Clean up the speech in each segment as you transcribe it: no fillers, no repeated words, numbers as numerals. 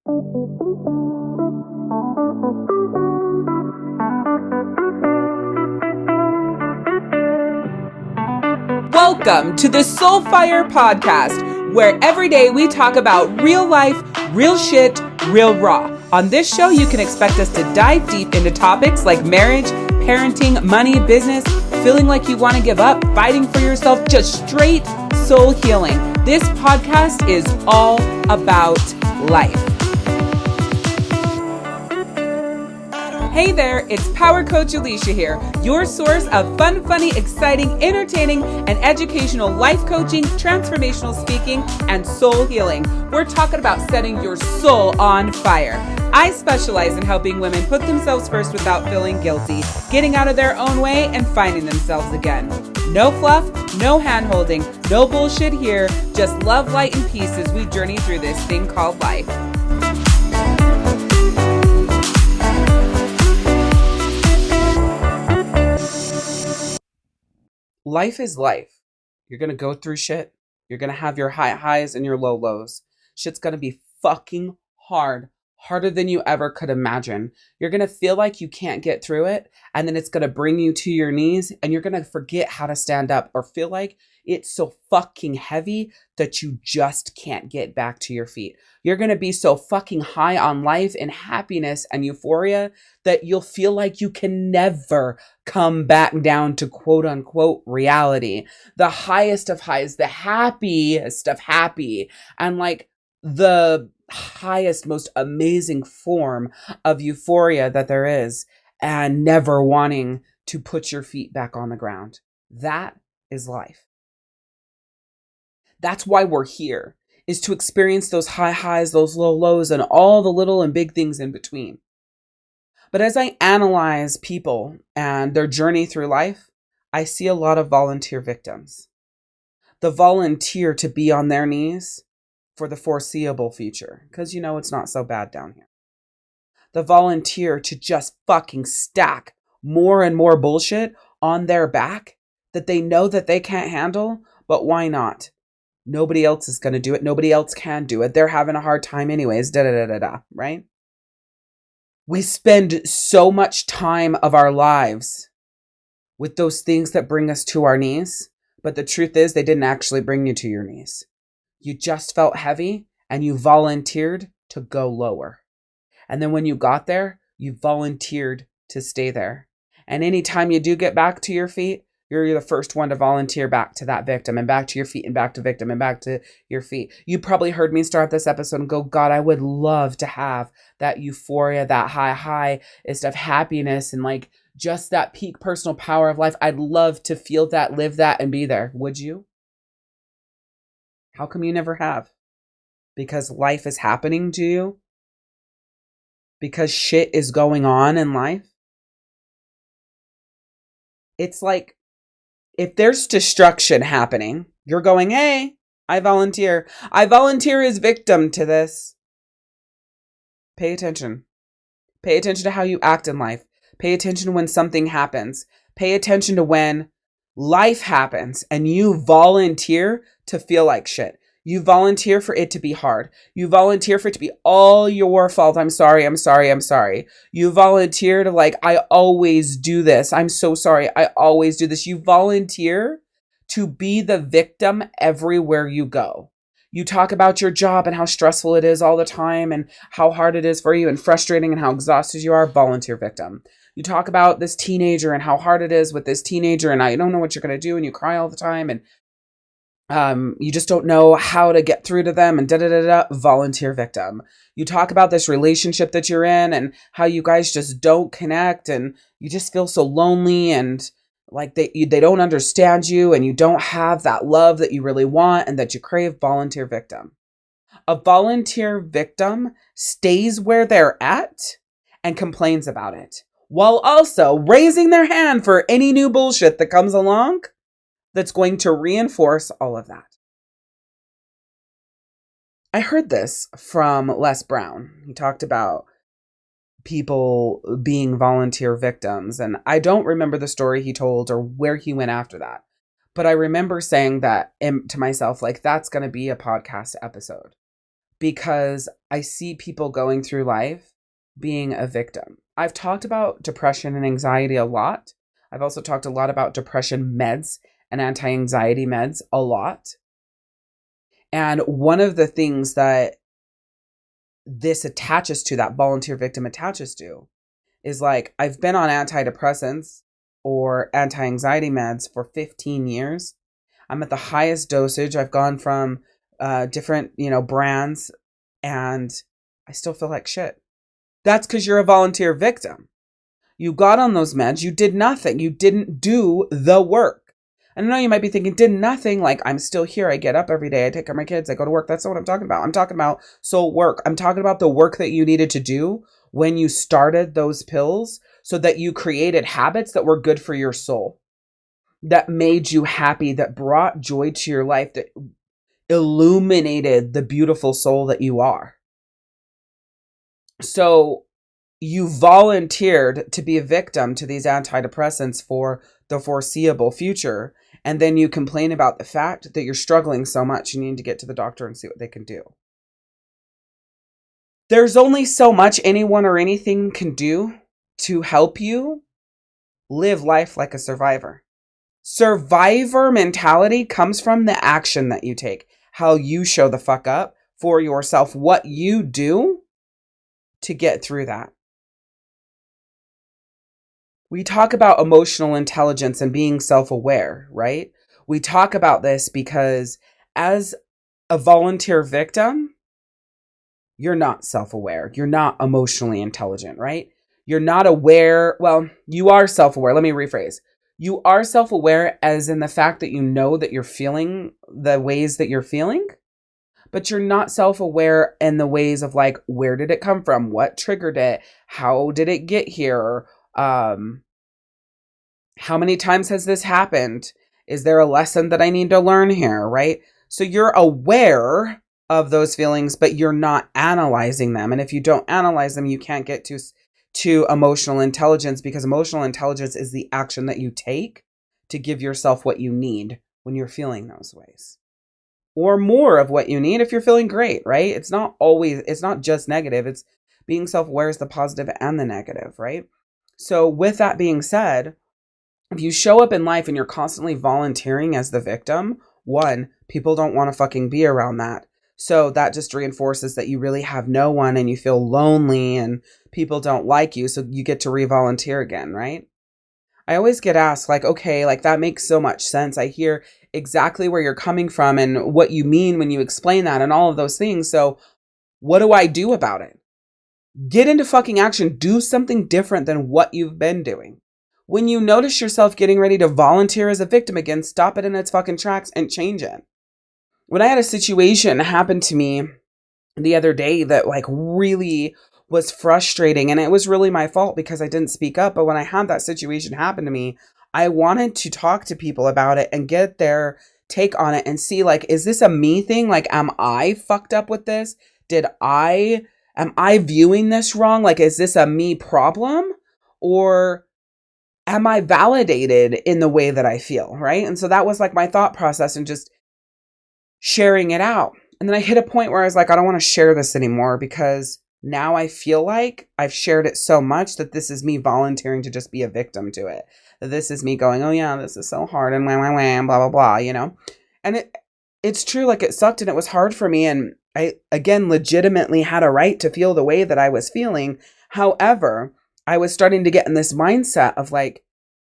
Welcome to the Soulfire Podcast, where every day we talk about real life, real shit, real raw. On this show, you can expect us to dive deep into topics like marriage, parenting, money, business, feeling like you want to give up, fighting for yourself, just straight soul healing. This podcast is all about life. Hey there, it's Power Coach Alishia here, your source of fun, funny, exciting, entertaining, and educational life coaching, transformational speaking, and soul healing. We're talking about setting your soul on fire. I specialize in helping women put themselves first without feeling guilty, getting out of their own way, and finding themselves again. No fluff, no hand-holding, no bullshit here, just love, light, and peace as we journey through this thing called life. Life is life. You're going to go through shit. You're going to have your high highs and your low lows. Shit's going to be fucking hard. Harder than you ever could imagine. You're going to feel like you can't get through it. And then it's going to bring you to your knees. And you're going to forget how to stand up or feel like it's so fucking heavy that you just can't get back to your feet. You're going to be so fucking high on life and happiness and euphoria that you'll feel like you can never come back down to quote unquote reality. The highest of highs, the happiest of happy, and like the highest, most amazing form of euphoria that there is, and never wanting to put your feet back on the ground. That is life. That's why we're here, is to experience those high highs, those low lows, and all the little and big things in between. But as I analyze people and their journey through life, I see a lot of volunteer victims. The volunteer to be on their knees for the foreseeable future, because you know it's not so bad down here. The volunteer to just fucking stack more and more bullshit on their back that they know that they can't handle, but why not? Nobody else is going to do it. Nobody else can do it. They're having a hard time anyways, right? We spend so much time of our lives with those things that bring us to our knees, but the truth is they didn't actually bring you to your knees. You just felt heavy and you volunteered to go lower. And then when you got there, you volunteered to stay there. And anytime you do get back to your feet, you're the first one to volunteer back to that victim and back to your feet and back to victim and back to your feet. You probably heard me start this episode and go, God, I would love to have that euphoria, that high of happiness and like just that peak personal power of life. I'd love to feel that, live that, and be there. Would you? How come you never have? Because life is happening to you? Because shit is going on in life? It's like, if there's destruction happening, you're going, hey, I volunteer. I volunteer as victim to this. Pay attention. Pay attention to how you act in life. Pay attention to when something happens. Pay attention to when life happens and you volunteer to feel like shit. You volunteer for it to be hard. You volunteer for it to be all your fault. I'm sorry. You volunteer to like, I always do this. I'm so sorry. I always do this. You volunteer to be the victim everywhere you go. You talk about your job and how stressful it is all the time and how hard it is for you and frustrating and how exhausted you are. Volunteer victim. You talk about this teenager and how hard it is with this teenager and I don't know what you're going to do and you cry all the time and you just don't know how to get through to them and volunteer victim. You talk about this relationship that you're in and how you guys just don't connect and you just feel so lonely and like they don't understand you and you don't have that love that you really want and that you crave. Volunteer victim. A volunteer victim stays where they're at and complains about it while also raising their hand for any new bullshit that comes along that's going to reinforce all of that. I heard this from Les Brown. He talked about people being volunteer victims, and I don't remember the story he told or where he went after that. But I remember saying that to myself, like, that's going to be a podcast episode. because I see people going through life being a victim. I've talked about depression and anxiety a lot. I've also talked a lot about depression meds and anti-anxiety meds a lot. And one of the things that this attaches to, that volunteer victim attaches to, is like, I've been on antidepressants or anti-anxiety meds for 15 years. I'm at the highest dosage. I've gone from different, brands, and I still feel like shit. That's because you're a volunteer victim. You got on those meds. You did nothing. You didn't do the work. I know you might be thinking, did nothing. Like, I'm still here. I get up every day. I take care of my kids. I go to work. That's not what I'm talking about. I'm talking about soul work. I'm talking about the work that you needed to do when you started those pills so that you created habits that were good for your soul, that made you happy, that brought joy to your life, that illuminated the beautiful soul that you are. So you volunteered to be a victim to these antidepressants for the foreseeable future. And then you complain about the fact that you're struggling so much, you need to get to the doctor and see what they can do. There's only so much anyone or anything can do to help you live life like a survivor. Survivor mentality comes from the action that you take, how you show the fuck up for yourself, what you do to get through that. We talk about emotional intelligence and being self-aware, right? We talk about this because as a volunteer victim, you're not self-aware. You're not emotionally intelligent, right? You're not aware. Well, you are self-aware. Let me rephrase. You are self-aware as in the fact that you know that you're feeling the ways that you're feeling, but you're not self-aware in the ways of like, where did it come from? What triggered it? How did it get here? How many times has this happened? Is there a lesson that I need to learn here, right? So you're aware of those feelings, but you're not analyzing them. And if you don't analyze them, you can't get to emotional intelligence, because emotional intelligence is the action that you take to give yourself what you need when you're feeling those ways. Or more of what you need if you're feeling great, right? It's not just negative. It's being self-aware is the positive and the negative, right? So with that being said, if you show up in life and you're constantly volunteering as the victim, one, people don't want to fucking be around that. So that just reinforces that you really have no one and you feel lonely and people don't like you. So you get to re-volunteer again, right? I always get asked like, okay, like that makes so much sense. I hear exactly where you're coming from and what you mean when you explain that and all of those things. So what do I do about it? Get into fucking action. Do something different than what you've been doing. When you notice yourself getting ready to volunteer as a victim again, stop it in its fucking tracks and change it. When I had a situation happen to me the other day that like really was frustrating, and it was really my fault because I didn't speak up. But when I had that situation happen to me, I wanted to talk to people about it and get their take on it and see like, is this a me thing? Like, am I fucked up with this? Am I viewing this wrong? Like, is this a me problem? Or am I validated in the way that I feel, right? And so that was like my thought process and just sharing it out. And then I hit a point where I was like, I don't want to share this anymore because now I feel like I've shared it so much that this is me volunteering to just be a victim to it. That this is me going, oh yeah, this is so hard and blah, blah, blah, And it's true, like it sucked and it was hard for me. And I, again, legitimately had a right to feel the way that I was feeling. However, I was starting to get in this mindset of like,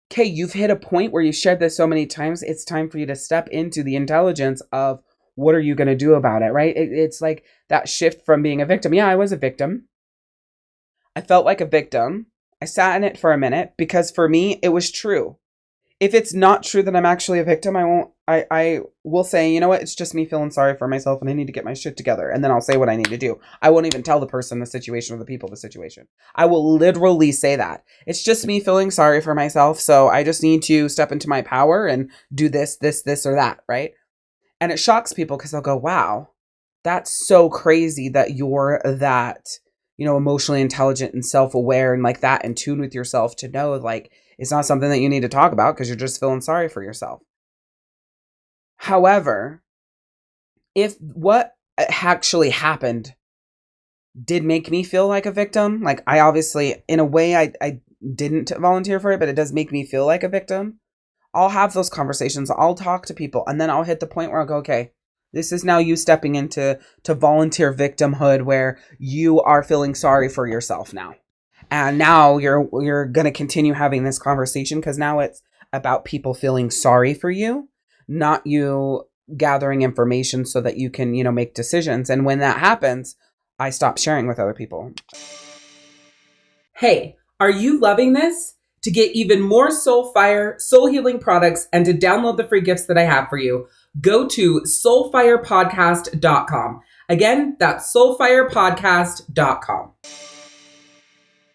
okay, you've hit a point where you've shared this so many times. It's time for you to step into the intelligence of what are you going to do about it, right? It's like that shift from being a victim. Yeah, I was a victim. I felt like a victim. I sat in it for a minute because for me, it was true. If it's not true that I'm actually a victim, I will say, you know what? It's just me feeling sorry for myself and I need to get my shit together. And then I'll say what I need to do. I won't even tell the person the situation or the people the situation. I will literally say that. It's just me feeling sorry for myself. So I just need to step into my power and do this, or that, right? And it shocks people because they'll go, wow, that's so crazy that you're that, emotionally intelligent and self-aware and like that in tune with yourself to know like it's not something that you need to talk about because you're just feeling sorry for yourself. However, if what actually happened did make me feel like a victim. Like, I obviously, in a way, I didn't volunteer for it, but it does make me feel like a victim. I'll have those conversations. I'll talk to people, and then I'll hit the point where I'll go, okay, this is now you stepping into volunteer victimhood, where you are feeling sorry for yourself now. And now you're going to continue having this conversation, because now it's about people feeling sorry for you, not you gathering information so that you can, make decisions. And when that happens, I stop sharing with other people. Hey, are you loving this? To get even more soul fire, soul healing products, and to download the free gifts that I have for you, go to soulfirepodcast.com. Again, that's soulfirepodcast.com.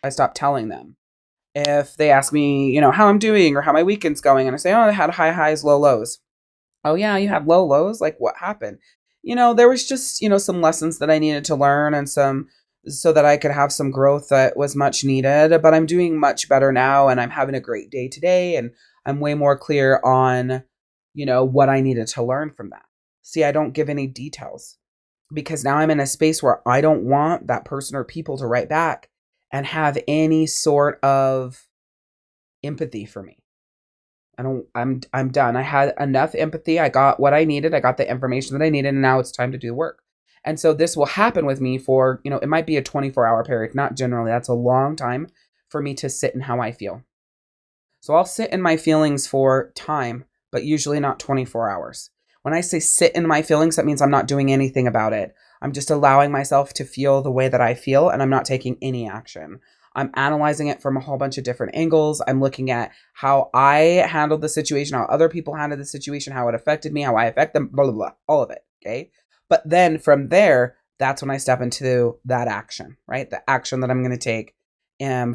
I stopped telling them. If they ask me, how I'm doing or how my weekend's going, and I say, oh, I had high highs, low lows. Oh, yeah, you have low lows? Like, what happened? There was just, some lessons that I needed to learn, and so that I could have some growth that was much needed. But I'm doing much better now, and I'm having a great day today, and I'm way more clear on, what I needed to learn from that. See, I don't give any details, because now I'm in a space where I don't want that person or people to write back and have any sort of empathy for me. I'm done. I had enough empathy. I got what I needed. I got the information that I needed, and now it's time to do the work. And so this will happen with me for, it might be a 24-hour period. Not generally. That's a long time for me to sit in how I feel. So I'll sit in my feelings for time, but usually not 24 hours. When I say sit in my feelings, that means I'm not doing anything about it. I'm just allowing myself to feel the way that I feel, and I'm not taking any action. I'm analyzing it from a whole bunch of different angles. I'm looking at how I handled the situation, how other people handled the situation, how it affected me, how I affect them, blah, blah, blah, all of it, okay? But then from there, that's when I step into that action, right? The action that I'm going to take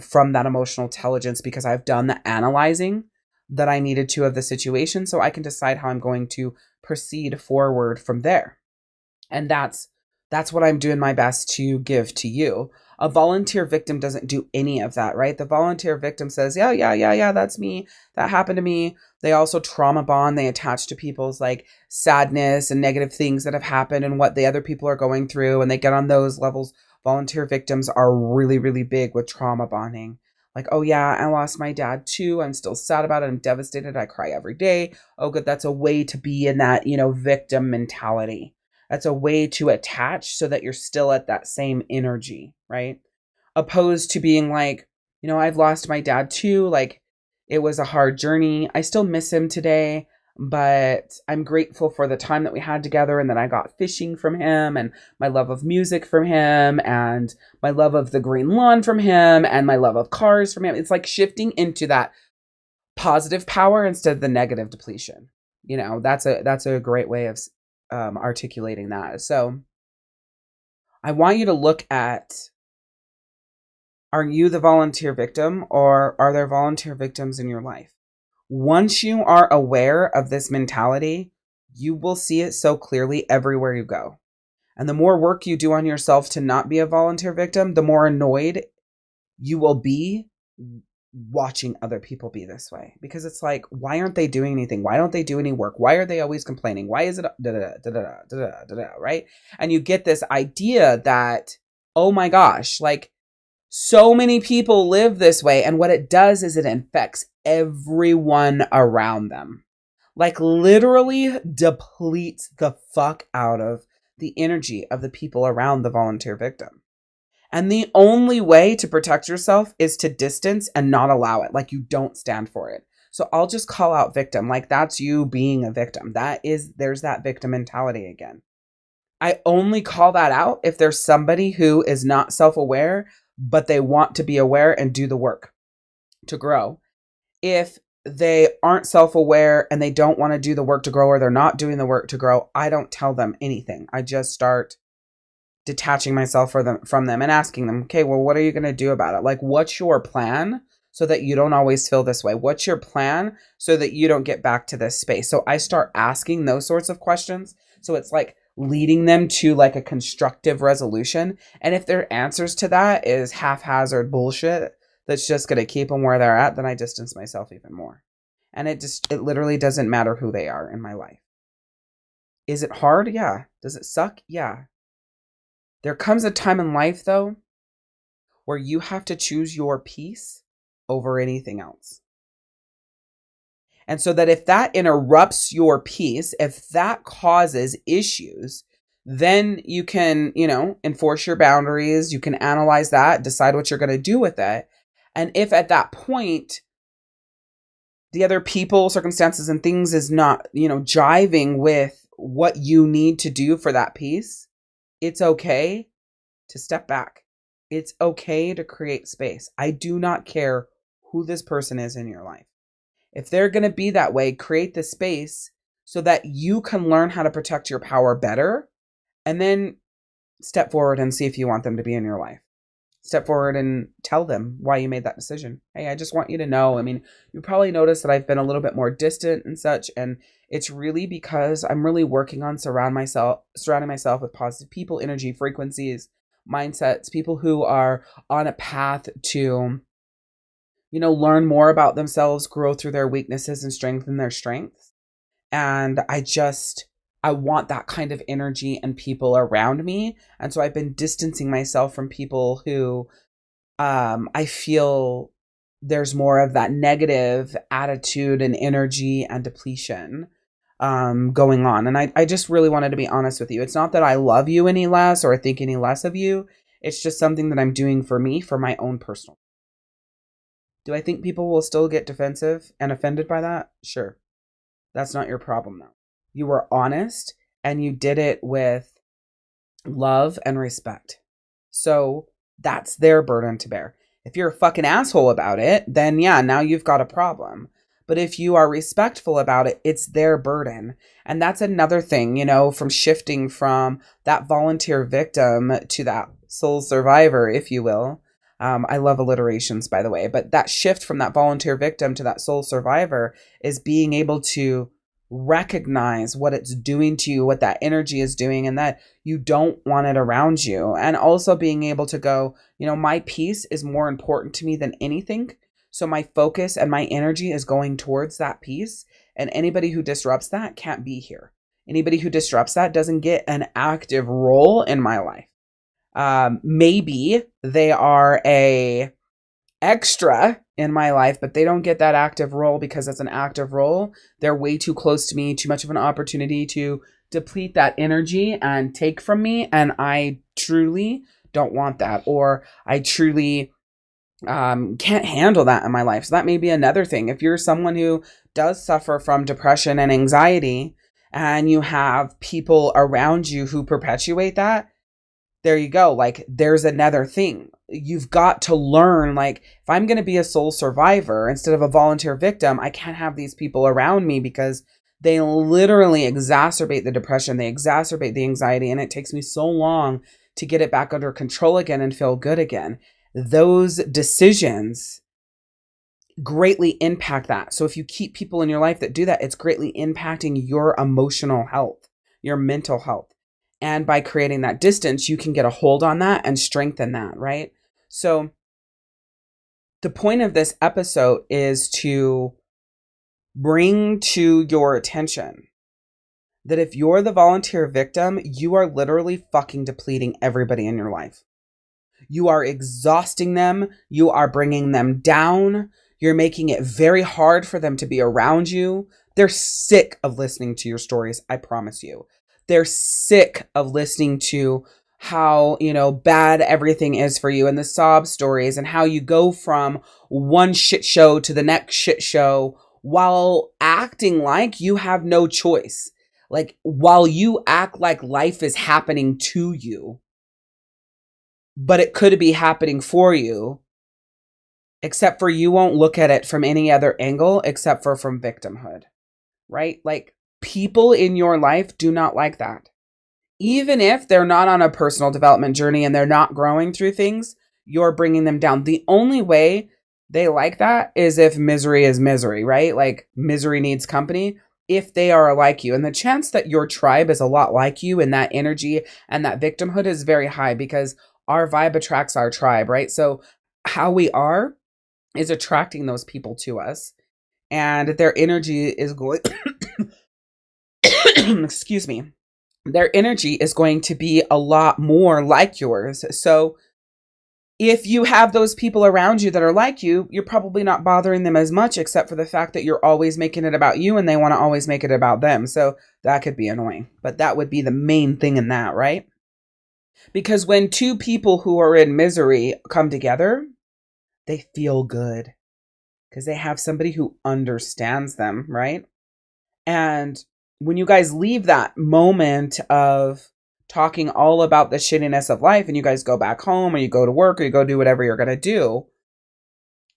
from that emotional intelligence, because I've done the analyzing that I needed to of the situation, so I can decide how I'm going to proceed forward from there. And that's what I'm doing my best to give to you. A volunteer victim doesn't do any of that, right? The volunteer victim says, yeah, that's me. That happened to me. They also trauma bond. They attach to people's like sadness and negative things that have happened and what the other people are going through. And they get on those levels. Volunteer victims are really, really big with trauma bonding. Like, oh yeah, I lost my dad too. I'm still sad about it. I'm devastated. I cry every day. Oh, good. That's a way to be in that, victim mentality. That's a way to attach so that you're still at that same energy, right? Opposed to being like, I've lost my dad too. Like, it was a hard journey. I still miss him today, but I'm grateful for the time that we had together, and that I got fishing from him, and my love of music from him, and my love of the green lawn from him, and my love of cars from him. It's like shifting into that positive power instead of the negative depletion. That's a great way of articulating that. So I want you to look at, are you the volunteer victim, or are there volunteer victims in your life? Once you are aware of this mentality, you will see it so clearly everywhere you go. And the more work you do on yourself to not be a volunteer victim, the more annoyed you will be watching other people be this way, because it's like, why aren't they doing anything? Why don't they do any work? Why are they always complaining? Why is it right? And you get this idea that, oh my gosh, like so many people live this way, and what it does is it infects everyone around them. Like, literally depletes the fuck out of the energy of the people around the volunteer victim. And the only way to protect yourself is to distance and not allow it. Like, you don't stand for it. So I'll just call out victim. Like, that's you being a victim. There's that victim mentality again. I only call that out if there's somebody who is not self-aware, but they want to be aware and do the work to grow. If they aren't self-aware and they don't want to do the work to grow, or they're not doing the work to grow, I don't tell them anything. I just start detaching myself from them and asking them, okay, well, what are you going to do about it? Like, what's your plan so that you don't always feel this way? What's your plan so that you don't get back to this space? So I start asking those sorts of questions. So it's like leading them to like a constructive resolution. And if their answers to that is haphazard bullshit that's just going to keep them where they're at, then I distance myself even more. And it literally doesn't matter who they are in my life. Is it hard? Yeah. Does it suck? Yeah. There comes a time in life, though, where you have to choose your peace over anything else. And so that if that interrupts your peace, if that causes issues, then you can, enforce your boundaries. You can analyze that, decide what you're going to do with it. And if at that point, the other people, circumstances, and things is not, jiving with what you need to do for that peace, it's okay to step back. It's okay to create space. I do not care who this person is in your life. If they're going to be that way, create the space so that you can learn how to protect your power better, and then step forward and see if you want them to be in your life. Step forward and tell them why you made that decision. Hey, I just want you to know. I mean, you probably noticed that I've been a little bit more distant and such, and it's really because I'm really working on surrounding myself with positive people, energy, frequencies, mindsets, people who are on a path to learn more about themselves, grow through their weaknesses, and strengthen their strengths. And I want that kind of energy and people around me. And so I've been distancing myself from people who I feel there's more of that negative attitude and energy and depletion going on. And I just really wanted to be honest with you. It's not that I love you any less or think any less of you. It's just something that I'm doing for me, for my own personal. Do I think people will still get defensive and offended by that? Sure. That's not your problem, though. You were honest and you did it with love and respect. So that's their burden to bear. If you're a fucking asshole about it, then yeah, now you've got a problem. But if you are respectful about it, it's their burden. And that's another thing, from shifting from that volunteer victim to that soul survivor, if you will. I love alliterations, by the way, but that shift from that volunteer victim to that soul survivor is being able to recognize what it's doing to you, what that energy is doing, and that you don't want it around you. And also being able to go, my peace is more important to me than anything. So my focus and my energy is going towards that peace. And anybody who disrupts that can't be here. Anybody who disrupts that doesn't get an active role in my life. Maybe they are a extra in my life, but they don't get that active role because it's an active role. They're way too close to me, too much of an opportunity to deplete that energy and take from me. And I truly don't want that, or I truly can't handle that in my life. So that may be another thing. If you're someone who does suffer from depression and anxiety and you have people around you who perpetuate that, there you go. Like, there's another thing. You've got to learn, like, if I'm going to be a soul survivor instead of a volunteer victim, I can't have these people around me because they literally exacerbate the depression. They exacerbate the anxiety. And it takes me so long to get it back under control again and feel good again. Those decisions greatly impact that. So if you keep people in your life that do that, it's greatly impacting your emotional health, your mental health. And by creating that distance, you can get a hold on that and strengthen that, right? So the point of this episode is to bring to your attention that if you're the volunteer victim, you are literally fucking depleting everybody in your life. You are exhausting them. You are bringing them down. You're making it very hard for them to be around you. They're sick of listening to your stories, I promise you. They're sick of listening to how, bad everything is for you and the sob stories and how you go from one shit show to the next shit show while acting like you have no choice. Like, while you act like life is happening to you, but it could be happening for you, except for you won't look at it from any other angle except for from victimhood, right? Like, people in your life do not like that. Even if they're not on a personal development journey and they're not growing through things, you're bringing them down. The only way they like that is if misery is misery, right? Like, misery needs company. If they are like you, and the chance that your tribe is a lot like you in that energy and that victimhood is very high because our vibe attracts our tribe, right? So how we are is attracting those people to us, and their energy is going, excuse me, their energy is going to be a lot more like yours. So if you have those people around you that are like you, you're probably not bothering them as much, except for the fact that you're always making it about you and they want to always make it about them. So that could be annoying, but that would be the main thing in that, right? Because when two people who are in misery come together, they feel good because they have somebody who understands them, right? And when you guys leave that moment of talking all about the shittiness of life and you guys go back home or you go to work or you go do whatever you're going to do,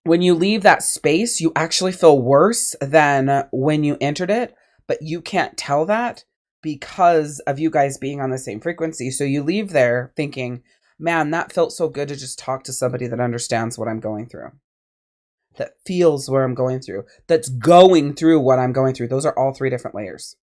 when you leave that space, you actually feel worse than when you entered it, but you can't tell that because of you guys being on the same frequency. So you leave there thinking, man, that felt so good to just talk to somebody that understands what I'm going through, that feels what I'm going through, that's going through what I'm going through. Those are all 3 different layers.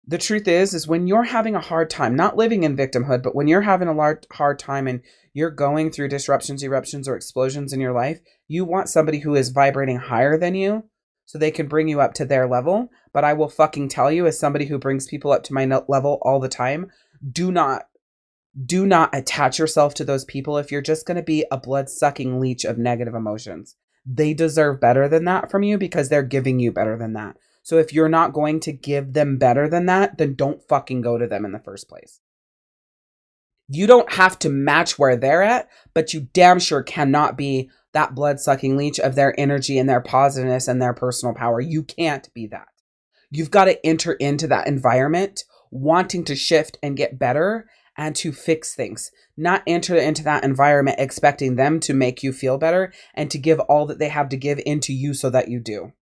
The truth is when you're having a hard time, not living in victimhood, but when you're having a hard time and you're going through disruptions, eruptions, or explosions in your life, you want somebody who is vibrating higher than you so they can bring you up to their level. But I will fucking tell you, as somebody who brings people up to my level all the time, do not attach yourself to those people if you're just going to be a blood-sucking leech of negative emotions. They deserve better than that from you because they're giving you better than that. So if you're not going to give them better than that, then don't fucking go to them in the first place. You don't have to match where they're at, but you damn sure cannot be that blood-sucking leech of their energy and their positiveness and their personal power. You can't be that. You've got to enter into that environment wanting to shift and get better and to fix things, not enter into that environment expecting them to make you feel better and to give all that they have to give into you so that you do.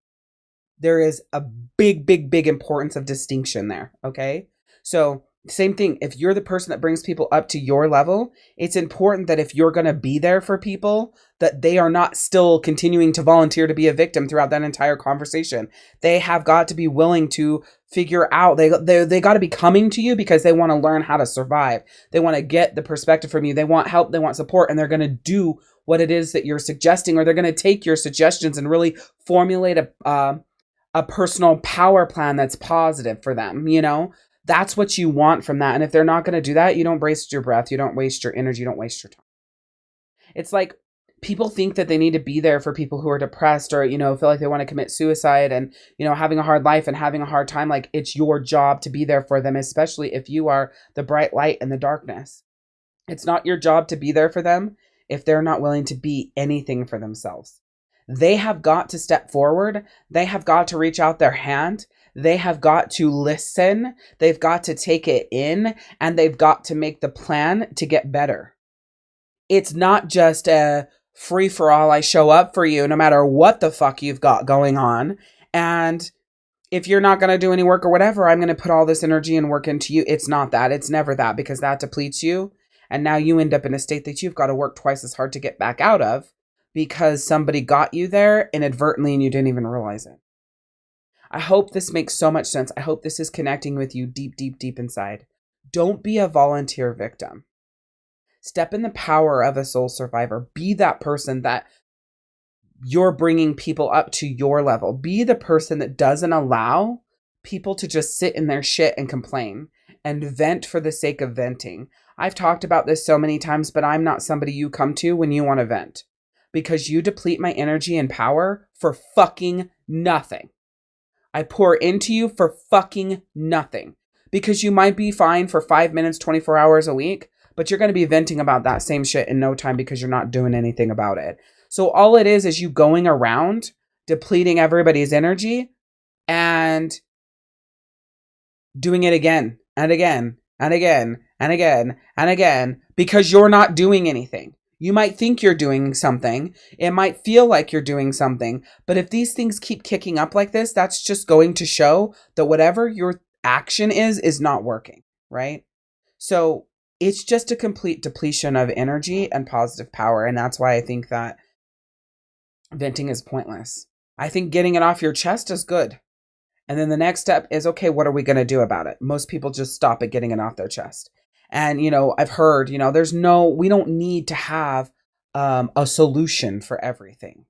There is a big, big, big importance of distinction there. Okay. So same thing. If you're the person that brings people up to your level, it's important that if you're going to be there for people, that they are not still continuing to volunteer to be a victim throughout that entire conversation. They have got to be willing to figure out, they got to be coming to you because they want to learn how to survive. They want to get the perspective from you. They want help. They want support, and they're going to do what it is that you're suggesting, or they're going to take your suggestions and really formulate a personal power plan that's positive for them. You know, that's what you want from that. And if they're not going to do that, you don't waste your breath. You don't waste your energy. You don't waste your time. It's like people think that they need to be there for people who are depressed or, you know, feel like they want to commit suicide and, you know, having a hard life and having a hard time. Like, it's your job to be there for them, especially if you are the bright light in the darkness. It's not your job to be there for them if they're not willing to be anything for themselves. They have got to step forward. They have got to reach out their hand. They have got to listen. They've got to take it in, and they've got to make the plan to get better. It's not just a free for all. I show up for you no matter what the fuck you've got going on. And if you're not going to do any work or whatever, I'm going to put all this energy and work into you. It's not that. It's never that, because that depletes you. And now you end up in a state that you've got to work twice as hard to get back out of, because somebody got you there inadvertently and you didn't even realize it. I hope this makes so much sense. I hope this is connecting with you deep, deep, deep inside. Don't be a volunteer victim. Step in the power of a soul survivor. Be that person that you're bringing people up to your level. Be the person that doesn't allow people to just sit in their shit and complain and vent for the sake of venting. I've talked about this so many times, but I'm not somebody you come to when you want to vent, because you deplete my energy and power for fucking nothing. I pour into you for fucking nothing, because you might be fine for 5 minutes, 24 hours a week, but you're going to be venting about that same shit in no time because you're not doing anything about it. So all it is you going around depleting everybody's energy and doing it again and again and again and again and again because you're not doing anything. You might think you're doing something. It might feel like you're doing something. But if these things keep kicking up like this, that's just going to show that whatever your action is not working, right? So it's just a complete depletion of energy and positive power. And that's why I think that venting is pointless. I think getting it off your chest is good. And then the next step is, okay, what are we going to do about it? Most people just stop at getting it off their chest. And, you know, I've heard, you know, we don't need to have a solution for everything.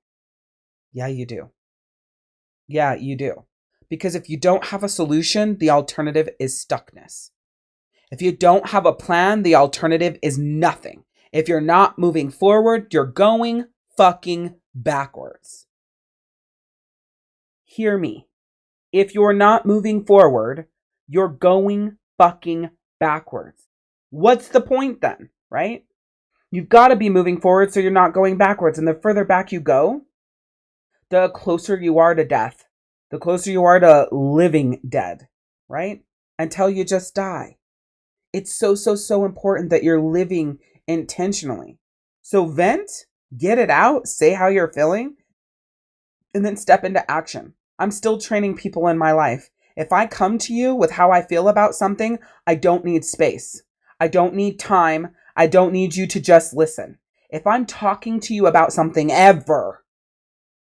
Yeah, you do. Yeah, you do. Because if you don't have a solution, the alternative is stuckness. If you don't have a plan, the alternative is nothing. If you're not moving forward, you're going fucking backwards. Hear me. If you're not moving forward, you're going fucking backwards. What's the point then, right? You've got to be moving forward so you're not going backwards. And the further back you go, the closer you are to death, the closer you are to living dead, right? Until you just die. It's so important that you're living intentionally. So vent, get it out, say how you're feeling, and then step into action. I'm still training people in my life. If I come to you with how I feel about something, I don't need space. I don't need time. I don't need you to just listen. If I'm talking to you about something ever,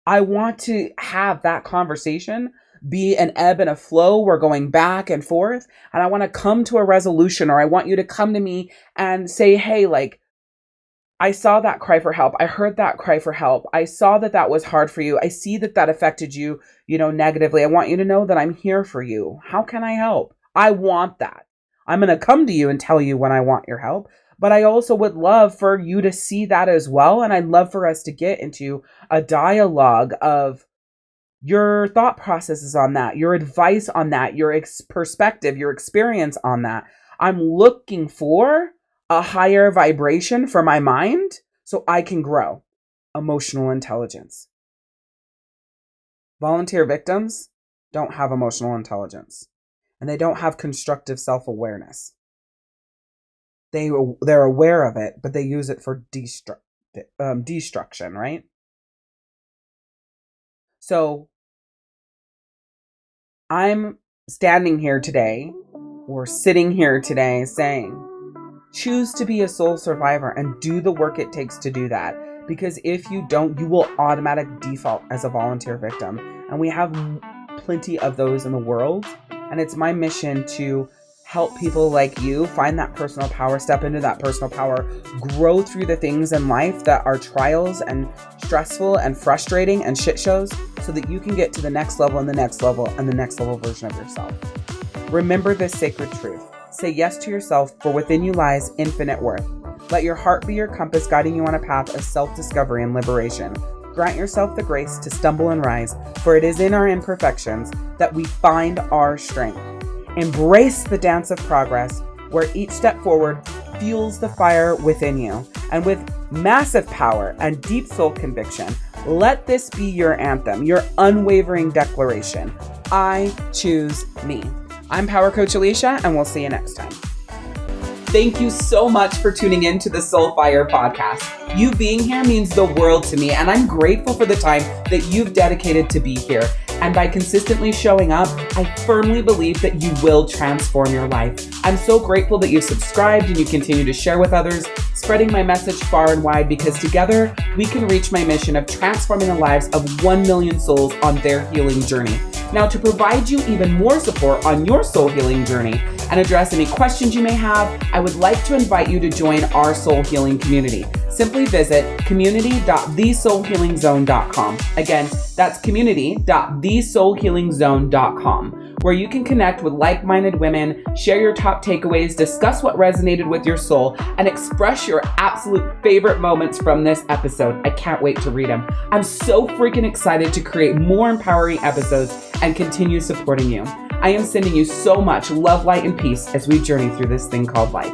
I want to have that conversation be an ebb and a flow. We're going back and forth, and I want to come to a resolution, or I want you to come to me and say, hey, like, I saw that cry for help. I heard that cry for help. I saw that that was hard for you. I see that that affected you, negatively. I want you to know that I'm here for you. How can I help? I want that. I'm going to come to you and tell you when I want your help. But I also would love for you to see that as well. And I'd love for us to get into a dialogue of your thought processes on that, your advice on that, your perspective, your experience on that. I'm looking for a higher vibration for my mind so I can grow. Emotional intelligence. Volunteer victims don't have emotional intelligence, and they don't have constructive self-awareness. They're aware of it, but they use it for destruction, right? So I'm standing here today, or sitting here today, saying, choose to be a soul survivor and do the work it takes to do that. Because if you don't, you will automatic default as a volunteer victim. And we have plenty of those in the world. And it's my mission to help people like you find that personal power, step into that personal power, grow through the things in life that are trials and stressful and frustrating and shit shows, so that you can get to the next level and the next level and the next level version of yourself. Remember this sacred truth. Say yes to yourself, for within you lies infinite worth. Let your heart be your compass, guiding you on a path of self-discovery and liberation. Grant yourself the grace to stumble and rise, for it is in our imperfections that we find our strength. Embrace the dance of progress, where each step forward fuels the fire within you. And with massive power and deep soul conviction, let this be your anthem, your unwavering declaration. I choose me. I'm Power Coach Alishia, and we'll see you next time. Thank you so much for tuning in to the Soul Fire podcast. You being here means the world to me, and I'm grateful for the time that you've dedicated to be here. And by consistently showing up, I firmly believe that you will transform your life. I'm so grateful that you subscribed and you continue to share with others, spreading my message far and wide, because together we can reach my mission of transforming the lives of 1 million souls on their healing journey. Now, to provide you even more support on your soul healing journey and address any questions you may have, I would like to invite you to join our soul healing community. Simply visit community.thesoulhealingzone.com. Again, that's community.thesoulhealingzone.com, where you can connect with like-minded women, share your top takeaways, discuss what resonated with your soul, and express your absolute favorite moments from this episode. I can't wait to read them. I'm so freaking excited to create more empowering episodes and continue supporting you. I am sending you so much love, light, and peace as we journey through this thing called life.